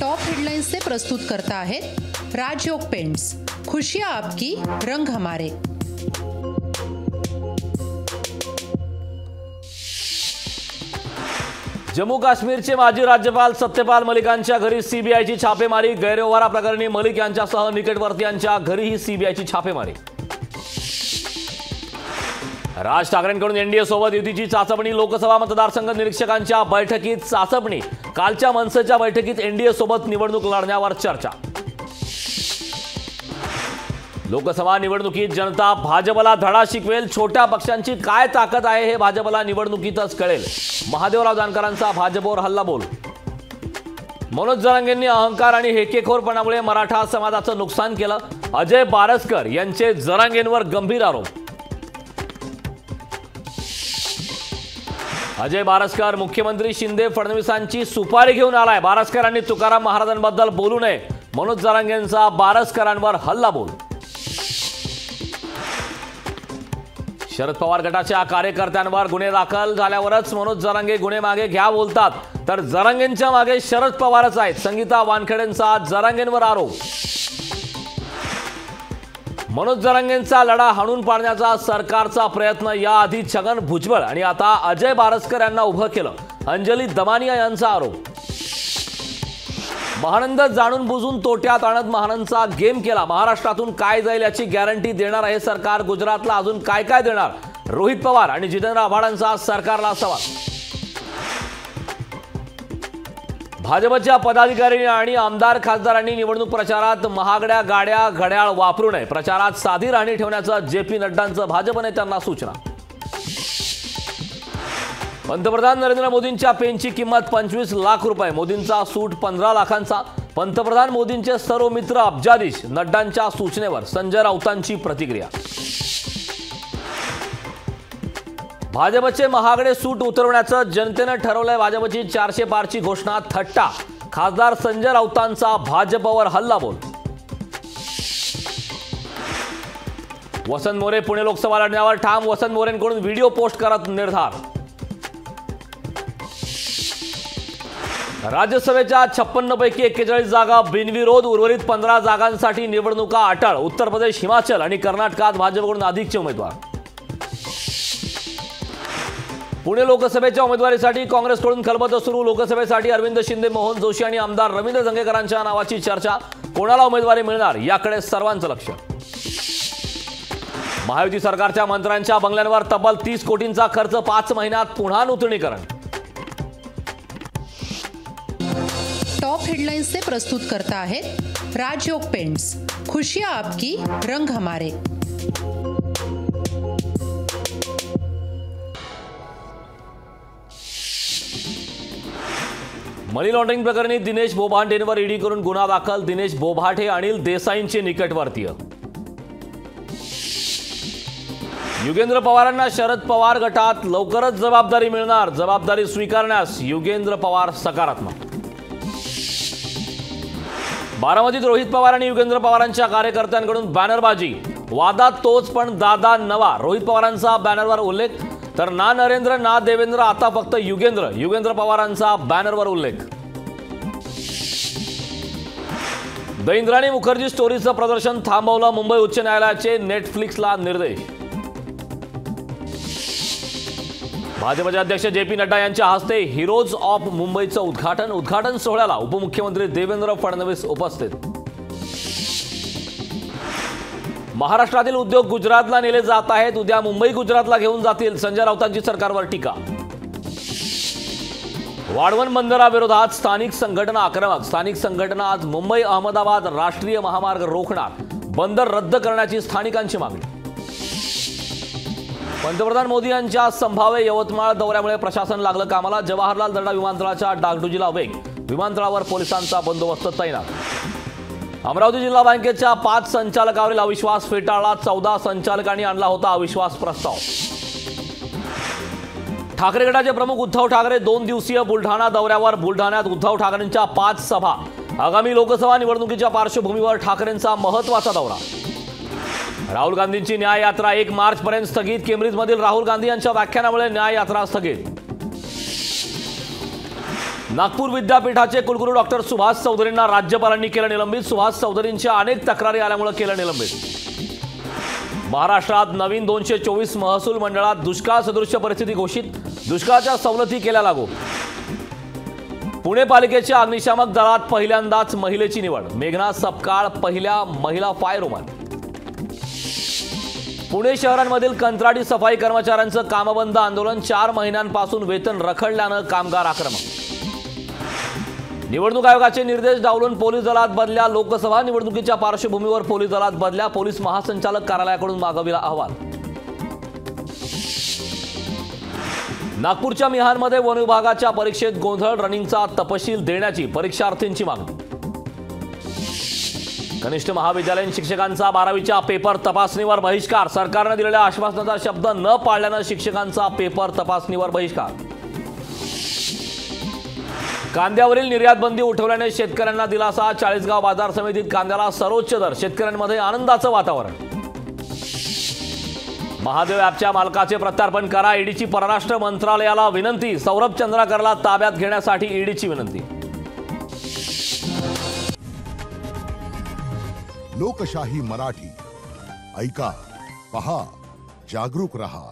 Top headlines से प्रस्तुत करता है राजयोग पेंट्स। खुशियां आपकी, रंग हमारे। जम्मू काश्मीरचे माजी राज्यपाल सत्यपाल मलिकांच्या घरी सीबीआयची छापेमारी। गैरव्यवहार प्रकरणी मलिक यांच्यासह निकटवर्तीयांच्या घरीही सीबीआयची छापेमारी। राज ठाकरेंकडून एनडीए सोबत युतीची चाचपणी। लोकसभा मतदारसंघ निरीक्षकांच्या बैठकीत चाचपणी। कालच्या मनसेच्या बैठकीत एनडीए सोबत निवडणूक लढण्यावर चर्चा। लोकसभा निवडणुकीत जनता भाजपला धडा शिकवेल। छोट्या पक्षांची काय ताकद आहे हे भाजपला निवडणुकीतच कळेल। महादेवराव जानकरांचा भाजपवर हल्लाबोल। मनोज जरांगेंनी अहंकार आणि हेकेखोरपणामुळे मराठा समाजाचं नुकसान केलं। अजय बारसकर यांचे जरांगेंवर गंभीर आरोप। अजय बारसकर मुख्यमंत्री शिंदे फडणवीसांची सुपारी घेऊन आलाय। बारसकरांनी तुकाराम महाराजांबद्दल बोलू नये। मनोज जरांगेंचा बारसकरांवर हल्लाबोल। शरद पवार गटाच्या कार्यकर्त्यांवर गुन्हे दाखल झाल्यावरच मनोज जरांगे गुन्हे मागे घ्या बोलतात, तर जरांगेंच्या मागे शरद पवारच आहेत। संगीता वानखेडेंचा जरांगेंवर आरोप। मनोज जरांगेंचा लढा हाणून पाडण्याचा सरकारचा प्रयत्न। याआधी छगन भुजबळ आणि आता अजय बारसकर यांना उभं केलं। अंजली दमानिया यांचा आरोप। महानंद जाणून बुजून तोट्यात आणत महानंदचा गेम केला। महाराष्ट्रातून काय जाईल याची गॅरंटी देणार आहे सरकार। गुजरातला अजून काय काय देणार? रोहित पवार आणि जितेंद्र आव्हाडांचा सरकारला सवाल। भाजपच्या पदाधिकारी आणि आमदार खासदारांनी निवडणूक प्रचारात महागड्या गाड्या घड्याळ वापरू नये। प्रचारात साधी राहणी ठेवण्याचं जेपी नड्डांचं भाजप नेत्यांना सूचना। पंतप्रधान नरेंद्र मोदींच्या पेनची किंमत 25 लाख रुपये। मोदींचा सूट 15 लाखांचा। पंतप्रधान मोदींचे सर्व मित्र अब्जाधीश। नड्डांच्या सूचनेवर संजय राऊतांची प्रतिक्रिया। भाजपचे महागडे सूट उतरवण्याचं जनतेने ठरवलंय। भाजपची 400 पारची घोषणा थट्टा। खासदार संजय राऊतांचा भाजपवर हल्लाबोल। वसंत मोरे पुणे लोकसभा लढण्यावर ठाम। वसंत मोरेंकडून व्हिडिओ पोस्ट करत निर्धार। राज्यसभेच्या 56 पैकी 41 जागा बिनविरोध। उर्वरित 15 जागांसाठी निवडणुका अटळ। उत्तर प्रदेश, हिमाचल आणि कर्नाटकात भाजपकडून अधिकचे उमेदवार। पुणे लोकसभेच्या उमेदवारीसाठी काँग्रेसकडून खलबतं सुरू। लोकसभेसाठी अरविंद शिंदे, मोहन जोशी आणि आमदार रवींद्र धंगेकरांच्या नावाची चर्चा। कोणाला उमेदवारी मिळणार याकडे सर्वांचं लक्ष। महायुती सरकारच्या मंत्र्यांच्या बंगल्यांवर तब्बल 30 कोटींचा खर्च। 5 महिन्यात पुन्हा नूतनीकरण। टॉप हेडलाइंस से प्रस्तुत करता है राजयोग पेंट्स। खुशियां आपकी, रंग हमारे। मनी लॉन्ड्रिंग प्रकरणी दिनेश बोभाटेंवर ईडीकडून गुन्हा दाखल। दिनेश बोभाटे अनिल देसाईंचे निकटवर्तीय। युगेंद्र पवारांना शरद पवार गटात लवकरच जबाबदारी मिळणार। जबाबदारी स्वीकारण्यास युगेंद्र पवार सकारात्मक। बारामतीत रोहित पवार आणि युगेंद्र पवारांच्या कार्यकर्त्यांकडून बॅनरबाजी। वादात तोच पण दादा नवा। रोहित पवारांचा बॅनरवर उल्लेख, तर ना नरेंद्र ना देवेंद्र, आता फक्त युगेंद्र। युगेंद्र पवारांचा बॅनरवर उल्लेख। द इंद्राणी मुखर्जी स्टोरीचं प्रदर्शन थांबवलं। मुंबई उच्च न्यायालयाचे नेटफ्लिक्सला निर्देश। भाजपचे अध्यक्ष जेपी नड्डा यांच्या हस्ते हिरोज ऑफ मुंबईचं उद्घाटन। उद्घाटन सोहळ्याला उपमुख्यमंत्री देवेंद्र फडणवीस उपस्थित। महाराष्ट्रातील उद्योग गुजरातला नेले जात आहेत। उद्या मुंबई गुजरातला घेऊन जातील। संजय राऊतांची सरकारवर टीका। वाढवण बंदराविरोधात स्थानिक संघटना आक्रमक। स्थानिक संघटना आज मुंबई अहमदाबाद राष्ट्रीय महामार्ग रोखणार। बंदर रद्द करण्याची स्थानिकांची मागणी। पंतप्रधान मोदी यांच्या संभाव्य यवतमाळ दौऱ्यामुळे प्रशासन लागलं कामाला। जवाहरलाल दर्डा विमानतळाच्या डागडुजीला वेग। विमानतळावर पोलिसांचा बंदोबस्त तैनात। अमरावती जिल्हा बँकेच्या 5 संचालकावरील अविश्वास फेटाळला। 14 संचालकांनी आणला होता अविश्वास प्रस्ताव। ठाकरे गटाचे प्रमुख उद्धव ठाकरे 2 दिवसीय बुलढाणा दौऱ्यावर। बुलढाण्यात उद्धव ठाकरेंच्या 5 सभा। आगामी लोकसभा निवडणुकीच्या पार्श्वभूमीवर ठाकरेंचा महत्त्वाचा दौरा। राहुल गांधींची न्याय यात्रा 1 मार्चपर्यंत स्थगित। केम्ब्रिजमधील राहुल गांधी यांच्या व्याख्यानामुळे न्याय यात्रा स्थगित। नागपूर विद्यापीठाचे कुलगुरू डॉक्टर सुभाष चौधरींना राज्यपालांनी केलं निलंबित. सुभाष चौधरींच्या अनेक तक्रारी आल्यामुळे केलं निलंबित. महाराष्ट्रात नवीन 224 महसूल मंडळात दुष्काळ सदृश्य परिस्थिती घोषित. दुष्काळाच्या सवलती केल्या लागू. पुणे पालिकेच्या अग्निशामक दलात पहिल्यांदाच महिलेची निवड. मेघना सपकाळ पहिल्या महिला फायरवूमन. पुणे शहरांमधील कंत्राटी सफाई कर्मचाऱ्यांचं कामबंद आंदोलन. 4 महिन्यांपासून वेतन रखडल्यानं कामगार आक्रमक. निवडणूक आयोगाचे निर्देश डावलून पोलीस दलात बदल्या. लोकसभा निवडणुकीच्या पार्श्वभूमीवर पोलीस दलात बदल्या. पोलीस महासंचालक कार्यालयाकडून मागविला अहवाल. नागपूरच्या मिहानमध्ये वन विभागाच्या परीक्षेत गोंधळ. रनिंगचा तपशील देण्याची परीक्षार्थींची मागणी. कनिष्ठ महाविद्यालयीन शिक्षकांचा 12वीच्या पेपर तपासणीवर बहिष्कार. सरकारने दिलेल्या आश्वासनाचा शब्द न पाळल्यानं शिक्षकांचा पेपर तपासणीवर बहिष्कार. कांद्यावरील निर्यात बंदी उठवल्याने शेतकऱ्यांना दिलासा. चाळीसगाव बाजार समितीत कांद्याला सर्वोच्च दर. शेतकऱ्यांमध्ये आनंदाचं वातावरण. महादेव ॲपच्या मालकाचे प्रत्यार्पण करा. ईडीची परराष्ट्र मंत्रालयाला विनंती. सौरभ चंद्राकरला ताब्यात घेण्यासाठी ईडीची विनंती. लोकशाही मराठी ऐका, पहा, जागरूक रहा.